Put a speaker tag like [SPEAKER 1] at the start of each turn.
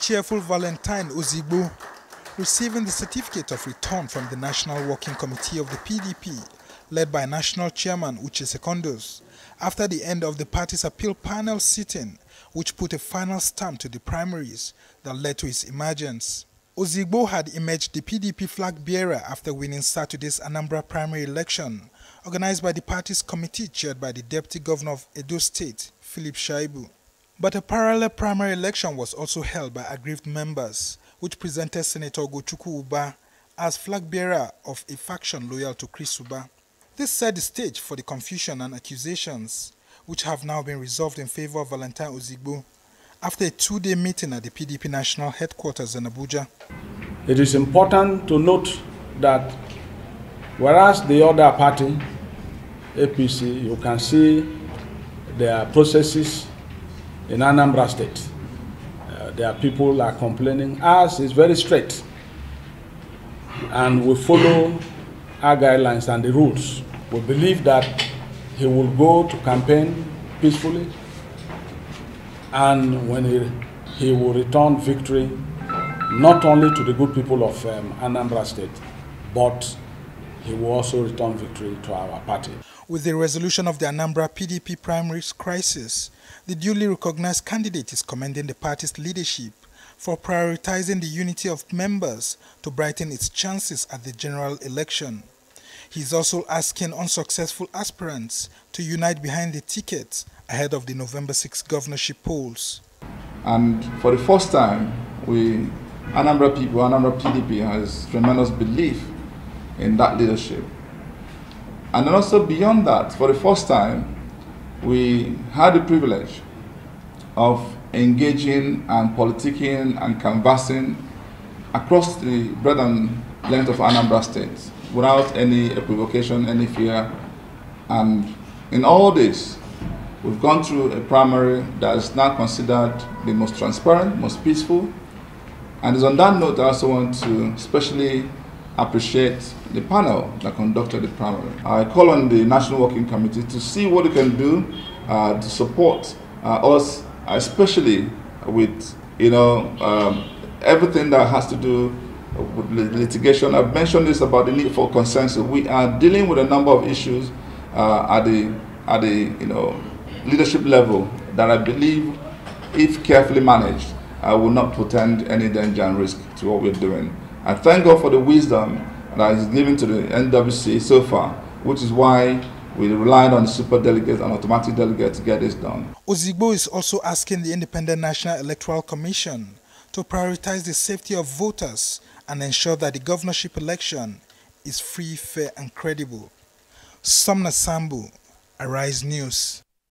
[SPEAKER 1] cheerful Valentine Ozigbo, receiving the certificate of return from the National Working Committee of the PDP, led by National Chairman Uche Secondus, after the end of the party's appeal panel sitting, which put a final stamp to the primaries that led to his emergence. Ozigbo had emerged the PDP flag bearer after winning Saturday's Anambra primary election, organized by the party's committee chaired by the Deputy Governor of Edo State, Philip Shaibu. But a parallel primary election was also held by aggrieved members, which presented Senator Gochukwu Uba as flag bearer of a faction loyal to Chris Uba. This set the stage for the confusion and accusations, which have now been resolved in favor of Valentine Ozigbo after a two-day meeting at the PDP National Headquarters in Abuja.
[SPEAKER 2] It is important to note that whereas the other party, APC, you can see their processes in Anambra State. Their people are complaining. Ours is very straight, and we follow our guidelines and the rules. We believe that he will go to campaign peacefully, and when he will return victory not only to the good people of Anambra State, but he will also return victory to our party.
[SPEAKER 1] With the resolution of the Anambra PDP primaries crisis, the duly recognized candidate is commending the party's leadership for prioritizing the unity of members to brighten its chances at the general election. He is also asking unsuccessful aspirants to unite behind the tickets ahead of the November 6 governorship polls.
[SPEAKER 3] And for the first time, Anambra PDP has tremendous belief in that leadership. And then also beyond that, for the first time, we had the privilege of engaging and politicking and canvassing across the breadth and length of Anambra State without any equivocation, any fear. And in all this, we've gone through a primary that is now considered the most transparent, most peaceful. And it's on that note I also want to especially appreciate the panel that conducted the primary. I call on the National Working Committee to see what it can do to support us, especially with everything that has to do with litigation. I've mentioned this about the need for consensus. We are dealing with a number of issues at the leadership level that I believe, if carefully managed, will not portend any danger and risk to what we're doing. I thank God for the wisdom that is given to the NWC so far, which is why we relied on the super delegates and automatic delegates to get this done.
[SPEAKER 1] Ozigbo is also asking the Independent National Electoral Commission to prioritize the safety of voters and ensure that the governorship election is free, fair, and credible. Sumner Sambo, Arise News.